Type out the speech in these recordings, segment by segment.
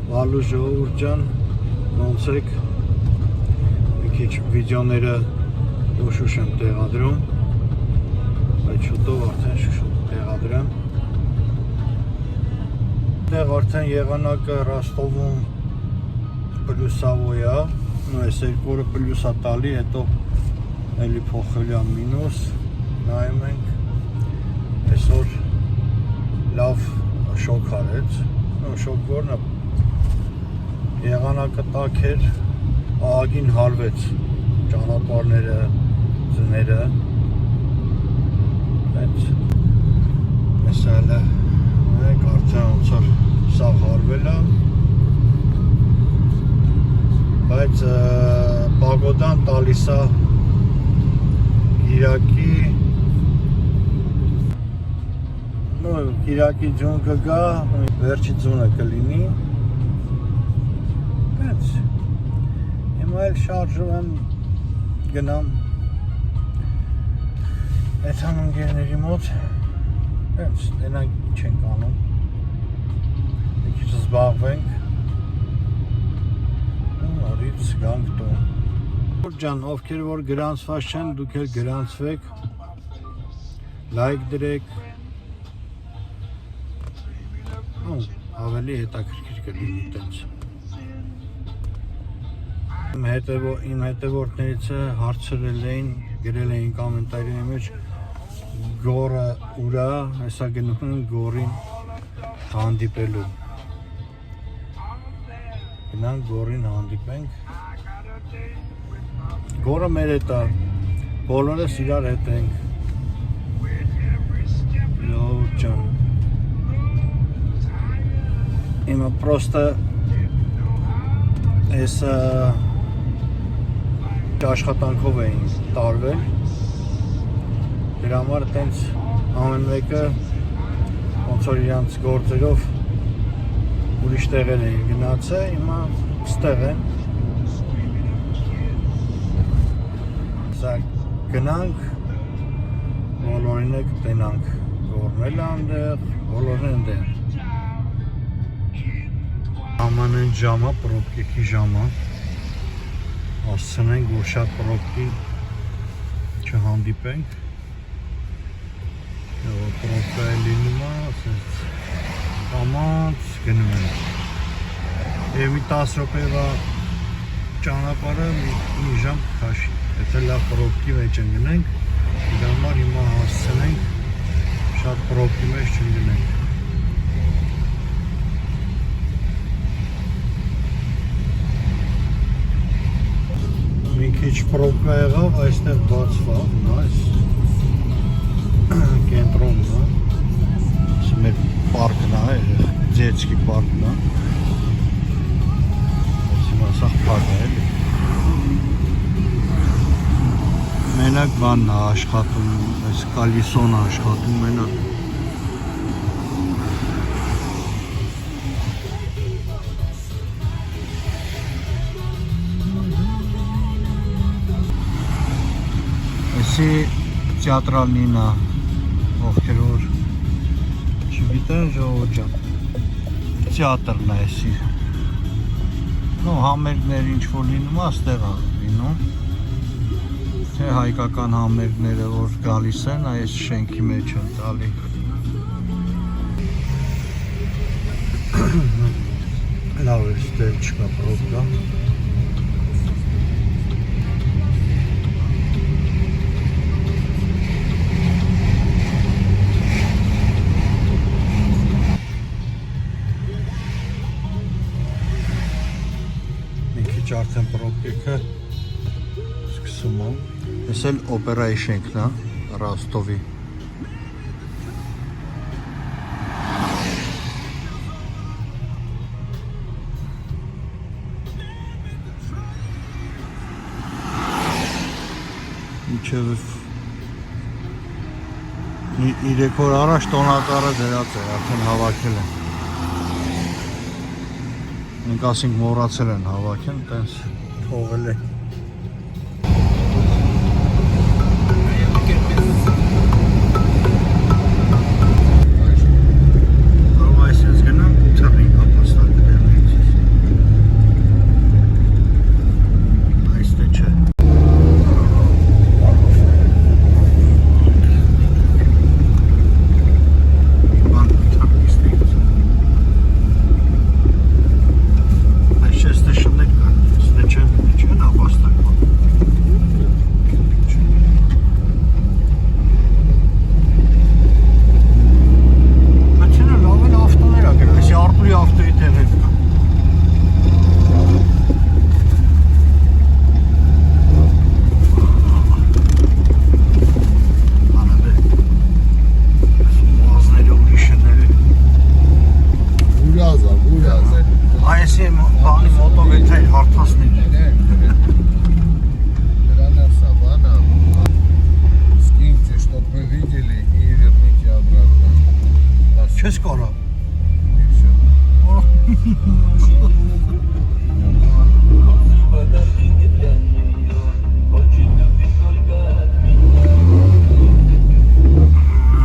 Վալու ժողովուրդ ջան, ոնց եք, մի քիչ վիդեոները Շուշ եմ տեղադրում, բայց շուտով արդեն Շուշ տեղադրեմ։ Դեղ արդեն եղանակը Ռոստովում պլյուսավոր է, այս երկու օրը պլյուսա տալի, հետո էլի փոխել է մինուս, նայում ենք, այսօր լավ շոկ արեց, շոկ որն է, եղանակը տաք էր, ահագին հարվեց ճանապարհները, ձները, բայց այս այլը մեկ արդեն ոնց որ սաղ հարվել է, բայց պագոդան տալիս է Կիրակի ձուն կգա, վերջի ձունը կլինի, բայց հիմա էլ շարժում եմ գնամ այդ համընկերների մոտ, բայց դենանք ինչ ենք անում, մի քիչ զբաղվենք, նորից գանք տուն։ Ջան, ովքեր որ գրանցված չեն, դուք էլ գրանցվեք, լայք դրեք, ավելի հետաքրքիր կլինի տենց։ Իմ հետևորդներից հարցրել էին, գրել էին կոմենտարների մեջ գորը ուրա, հեսա գնում են գորին հանդիպելու։ Գնանք գորին հանդիպենք։ Գորը մեր հետ է, բոլորս իրար հետ ենք։ Լավ ջան։ Իմը պրոստը այս աշխատանքով էին տարվել, դրա համար տենց ամեն մեկը ոնց որ իրանց գործերով ուրիշ տեղեր էին գնացել, հիմա ստեղ են, սա գնանք, բոլորին է կտենանք, գորնել անդեղ, բոլորն են դեղ։ Ամանեն ժամը, պրոբկեքի ժամը, ասցնենք, որ շատ պրոբկի չհանդիպենք, պրոբկա է լինում է, կամած գնում են, և մի 10 րոպեվա ճանապարհը մի ժամ կքաշի, եթե լավ պրոբկի մեջ ընգնենք, դրա համար հիմա հասցնենք, շատ պրոբկի մեջ չընգնենք։ Մի քիչ պրոբկա եղավ, այստեղ բացվավ, այս կենտրոնն է, այս մեր պարկն է, ձեցկի պարկն է, այս հիմա սաղ պարկ է էլի։ Մենակ բանն է աշխատում, այս կալիսոն է աշխատում մենակ։ Թեատրալնին է, ովքեր որ չգիտեն ժողովուրդ ջան, թեատրն է էսի, համերգներ ինչ որ լինում է, ստեղ է լինում, թե հայկական համերգները որ գալիս են, այս շենքի մեջ են տալի։ Լավ է, ստեղ չկա պրոբկա։ Արդեն պրոբկեքը սկսում եմ։ Ես էլ օպերայի շենքն է, Ռոստովի։ Մինչև 3 օր առաջ տոնակարը դրած է, արդեն հավաքել են։ Մենք ասենք մոռացել են հավաքեն, տենց թողել է։ Կարող այսպես գնանք ու թռնենք ապաստան կդեմ։ Այսի բանի մոտով էլ թայլ հարթասնի։ Савана. Скиньте, чтоб мы видели, и верните обратно. Չես կարա։ И все.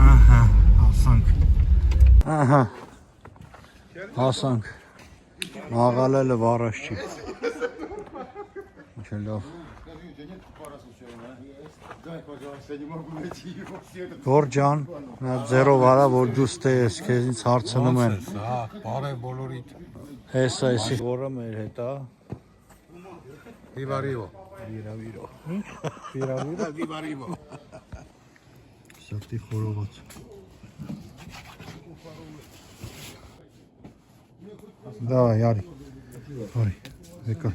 Ահա, հասանք։ Ահա։ Հասանք։ Աղալելը վարաշ չի։ Ինչ լավ։ Գորջան, նա ձերով արա, որ դու ստես, քեզից հարցնում են։ Հա, բարև բոլորիդ։ Հեսա էսի որը մեր հետ է։ Վիվարիվո։ Վիրավիրո։ Վիվարիվո։ Սրտի խորոված։ Давай, Яри. Яри, века.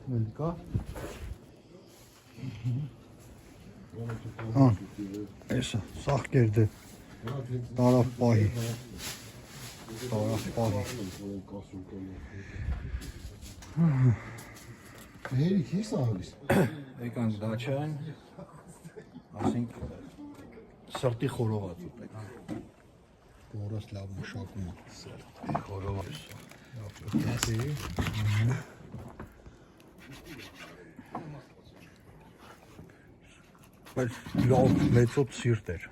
Велика. Էսա, սաղ կերդե։ Տարավ պահի։ Տարավ պահի։ Հերի քիչ աղալիս։ Եկանք դաչան, ասենք սրտի խորոված ուտենք։ Որս լավ մշակում է։ Սրտի խորոված։ Բայց լավ մեծոտ սիրտ էր։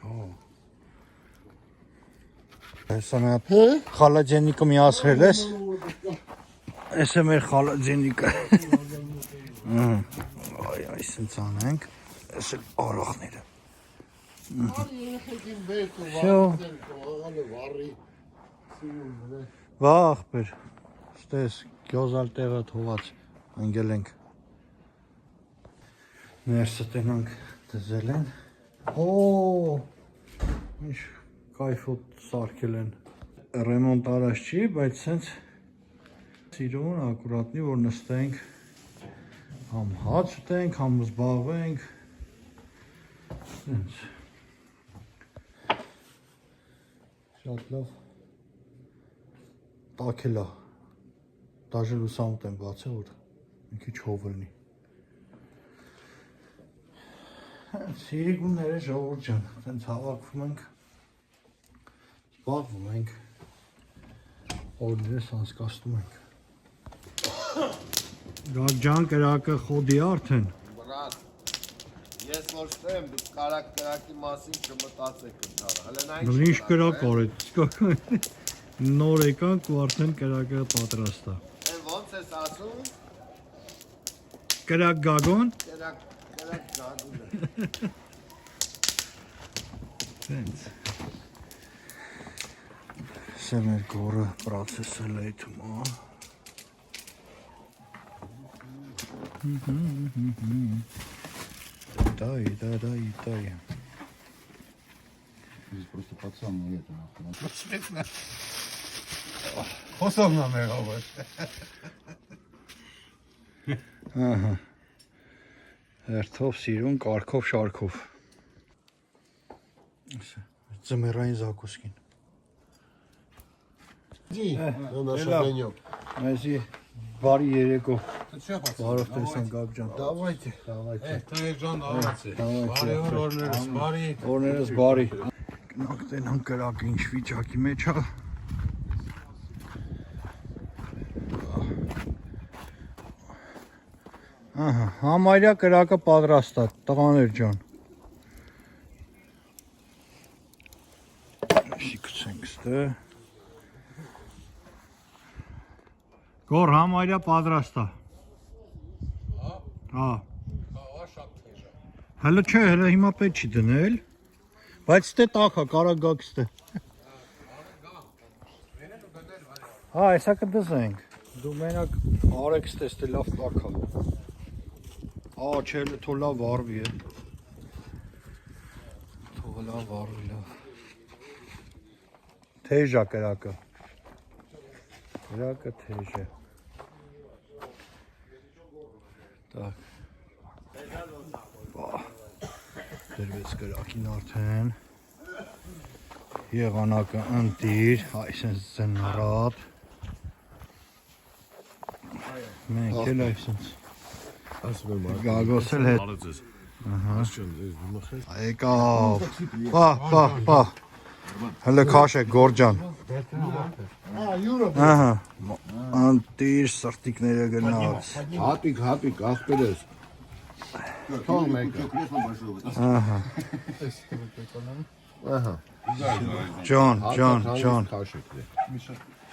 Հեսա մի հատ խալաջենիկը միացրել ես։ Ես է մեր խալաջենիկը։ Այ այսինչ անենք, ես էլ արախները։ Վա աղբեր, ստես գյոզալ տեղը թողած, ընգել ենք։ Ներսը տենանք դզել են։ Ինչ կայֆոտ սարքել են։ Ռեմոնտ արած չի, բայց սենց սիրուն, ակուրատնի, որ նստենք, համ հաց ուտենք, համ զբաղվենք, սենց։ Շատ լավ տակել է, դաժե լուսամուտ եմ բացել, որ մի քիչ հով լինի։ Սիրիկունները ժողովուրդ ջան, տենց հավաքվում ենք, զբաղվում ենք, օրներս անցկացնում ենք։ Գակ ջան կրակը խոդի արդեն։ Բրատ, ես որ ստեմ, դուք կրակի մասին չմտածեք ընդհանրը։ Հələ նա Ինչ կրակ արեց, նոր եկանք ու արդեն կրակը պատրաստ է։ ոնց ես ասում։ Կրակ գագոն։ Կրակ գագուն է։ Տենց։ Սա մեր գորը պրոցեսը լեյթում է։ Дай. Здесь просто пацан на это нахуй. Խոսով նա մեղավոր։ Ահա։ Հերթով սիրուն, կարգով, շարքով։ Ձմեռային զակուսկին։ Ջի, նաշ огонёк։ Այսի բարի երեկո։ Բարով տեսան Գագ ջան։ Давайте. Տայեջան դավացի։ Բարի օրներս, բարի։ Օրներս բարի։ Գնանք տենանք կրակը ինչ վիճակի մեջ է։ Ահա, համարյա կրակը պատրաստ է, տղաներ ջան։ Այսի գցենք ստե։ Գոր համարյա պատրաստ է։ Հա։ Հələ չէ, հələ հիմա պետք չի դնել։ Բայց ստե տակ է, կարա գաք ստե։ Հա, այսա կդզենք։ Դու մենակ արեք ստե, ստե լավ տակ է։ Ա, չէ, թող լավ վարվի է։ Թող լավ վարվի, լավ։ Թեժ է կրակը։ Կրակը թեժ է։ Так. Դրվեց կրակին արդեն։ եղանակը ընտիր, այսպես ծնրատ։ Մենք էլ այսպես գագոսել հետ։ Եկավ, պա, հլը քաշ է գորջան։ Ընտիր սրտիկները գնաց։ Հատիկ, աղբերես։ Թող մեկը։ Ջան։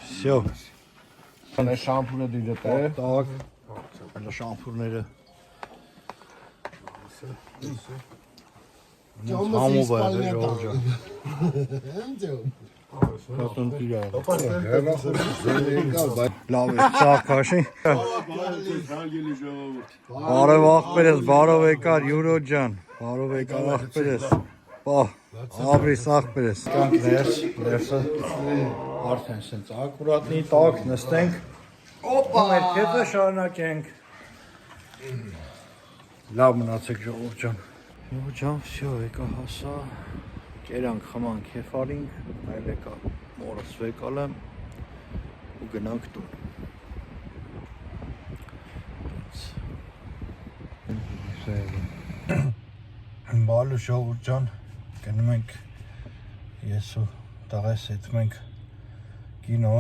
Всё։ Անը շամպուրը դիրը տե։ Так, հələ շամփուրները։ Համով է, ժողջա։ Լավ է, ծաղ քաշի։ Բարև աղբերես, բարով եկար Յուրո ջան, բարով եկար աղբերես։ Պա, ապրիս աղբերես։ Կանք ներսը արդեն սենց ակուրատնի տակ նստենք։ Օպա, մեր քեզը շարունակենք։ Լավ մնացեք ժողով ջան։ Ժողով ջան, всё, եկա հասա։ Կերանք, խմանք, հեֆարինք, այլ եկա մորս վեկալ եմ ու գնանք տուն։ Բալու ժողով ջան, գնում ենք ես ու տղես հետ մենք կինո,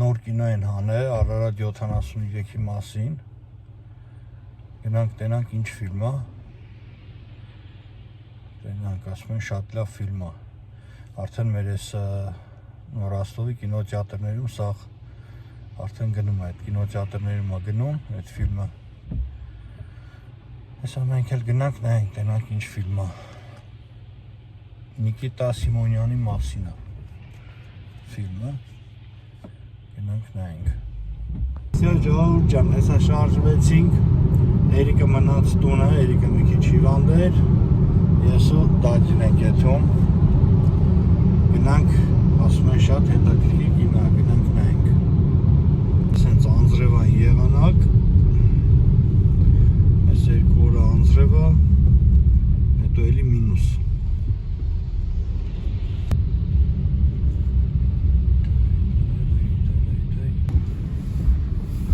նոր կինո են հանել Արարատ 73-ի մասին, գնանք տենանք ինչ ֆիլմ է, տենանք ասում են շատ լավ ֆիլմ է, արդեն մեր ես Նորաստովի կինոթեատրներում սաղ արդեն գնում է, այդ կինոթեատրներում է գնում այդ ֆիլմը, հեսա մենք էլ գնանք նայենք տենանք ինչ ֆիլմ է, Նիկիտա Սիմոնյանի մասին է ֆիլմը, գնանք նայենք։ Սյա ժողով ջան, հեսա շարժվեցինք, Էրիկը մնաց տունը, Էրիկը մի քիչ հիվանդ էր, ես ու դաջին ենք եթում, գնանք, ասում են շատ հետաքրքիր կինո է, գնանք նայենք։ Սենց անձրևային եղանակ, այս երկու օրը անձրևը, հետո էլի մինուս։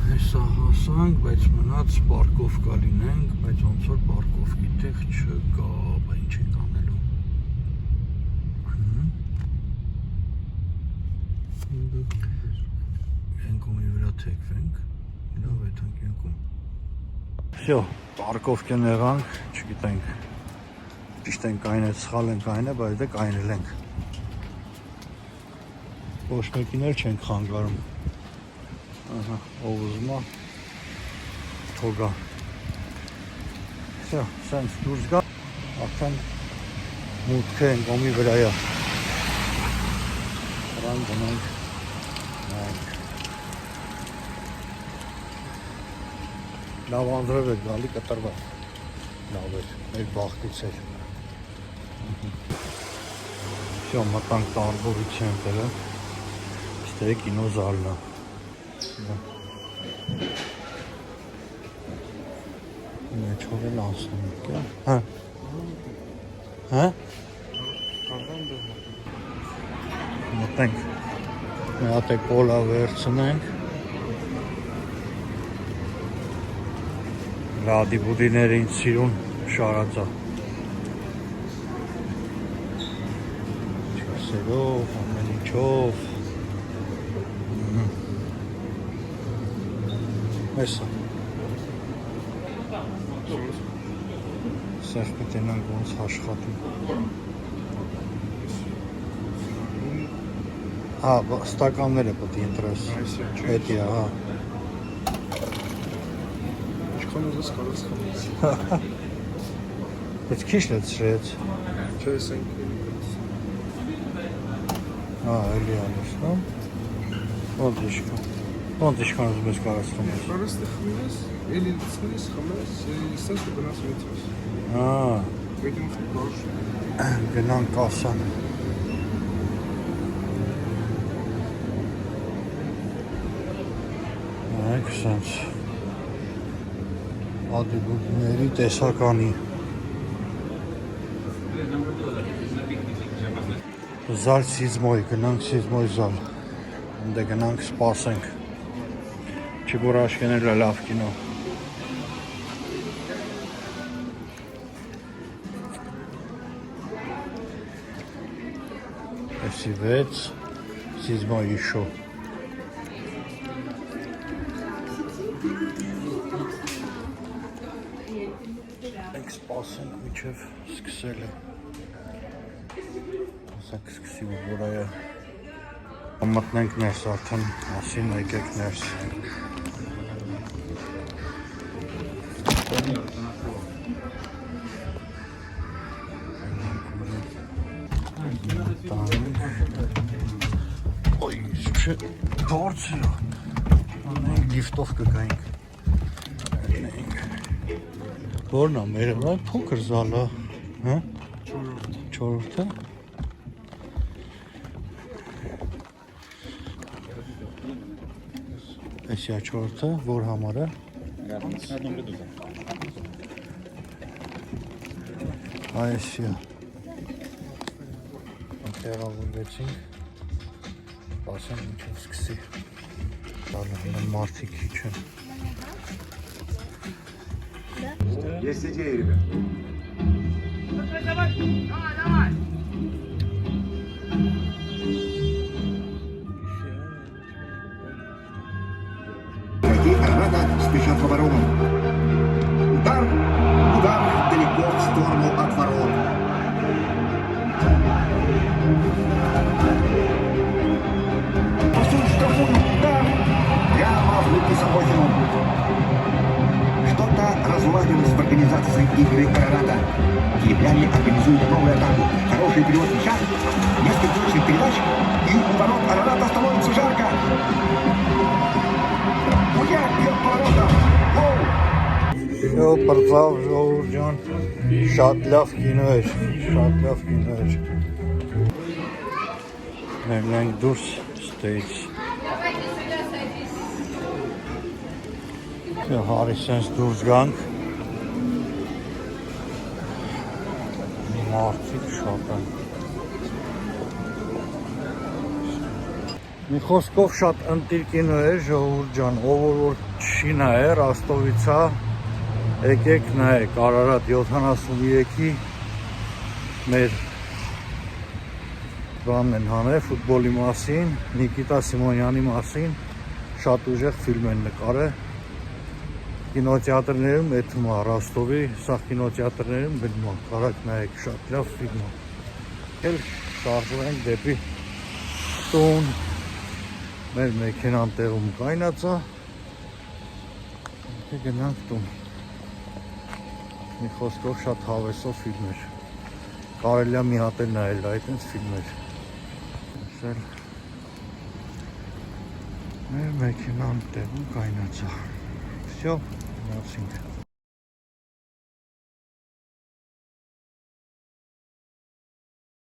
Հեսա հասանք, բայց մնաց պարկովկա լինենք, բայց ոնց որ պարկովկի տեղ չկա, բա ինչ ենք անելու։ Ենքումի վրա թեքվենք, լավ եթանք ենքում։ Всё, պարկովկեն եղանք, չգիտենք, ճիշտ ենք այն է, սխալ ենք այն է, բայց դե կայնել ենք։ Ոչ մեկին էլ չենք խանգարում։ Ահա, ով ուզում է, թողա։ Всё, սենց դուրս գա, արդեն մուտքը են գոմի վրայա։ Հրան գնանք, նայենք։ Լավ անձրև էր գալի կտրված, լավ էր, մեր բաղթից էր։ Всё, մտանք տարբորի չենտերը, ստե կինո զալնա։ Մեջով էլ ասում եք, հա? Մտենք, մի հատ է կոլա վերցնենք, լադիբուդիները ինձ սիրուն շարածա, չասերով, ամեն ինչով, Հեսա Սեղ պետենանք ոնց հաշխատում Հա, ստականները պտի ընտրես Հետի, հա Ինչքան ուզես կարես խմես Պետ քիչ լեցրեց Չէ, սենք Հա, էլի անես, նո Ոնց իշքան ուզում ես կարես խմես Կարես տեղ խմես, էլի լցնես, խմես, ստես ու գնաս վեցես Հա Պետին խմբար Գնանք կասան Նայք սենց Ադիբուդների տեսականի Զալ Սիզմոյ, գնանք Սիզմոյ զալ։ Ընդ գնանք սպասենք։ Չի որ աշկենել լավ կինո։ Էսի 6 Սիզմոյի շո։ Ենք սպասենք միջև սկսել է։ Ասակ սկսի որայը։ Մտնենք ներս արդեն, ասին եկեք ներս։ Ոյ, չէ, բարձր է։ Անենք լիֆտով կգայինք։ Որն է մեր վրա փոքր զալը, հա? Չորրորդը։ Էսի է չորրորդը, որ համար է։ Այսի է։ Տեղավորվեցինք, սպասենք մինչև սկսի։ Դալը մարդիկ քիչ են։ Есть идеи, ребят. Войти Армада спешат в оборону. Удар! Удар далеко в сторону от ворот. Пустую штрафную. Удар! Прямо в руки Сапохину. Что-то разладилось в организации игры Арарата. Киевляне организуют новую атаку. Хороший перевод мяча. Несколько точных передач. И у ворот Арарата становится жарко. Удар бьет по воротам. Гол! Yo, բրծավ ժողովուրդ ջան, շատ լավ կինո էր, շատ լավ կինո էր։ Մենք դուրս stage։ Հարի սենց դուրս գանք։ Մարդիկ շատ են։ Մի խոսքով շատ ընտիր կինո էր ժողովուրդ ջան, ով որ չի նայեր, Ռոստովից է, եկեք նայեք Արարատ 73-ի մեր բանն են հանել ֆուտբոլի մասին, Նիկիտա Սիմոնյանի մասին, շատ ուժեղ ֆիլմ են նկարել։ Կինոթեատրներում էթում է Ռոստովի, սաղ կինոթեատրներում գնում է, կարակ նայեք, շատ լավ ֆիլմ է։ Էլ շարժում ենք դեպի տուն, մեր մեքենան տեղում կայնած է, գնանք տուն։ Մի խոսքով շատ հավեսով ֆիլմ էր, կարելի է մի հատ էլ նայել այդ ֆիլմեր։ Մեր մեքենան տեղում կայնած է։ Всё, մնացինք։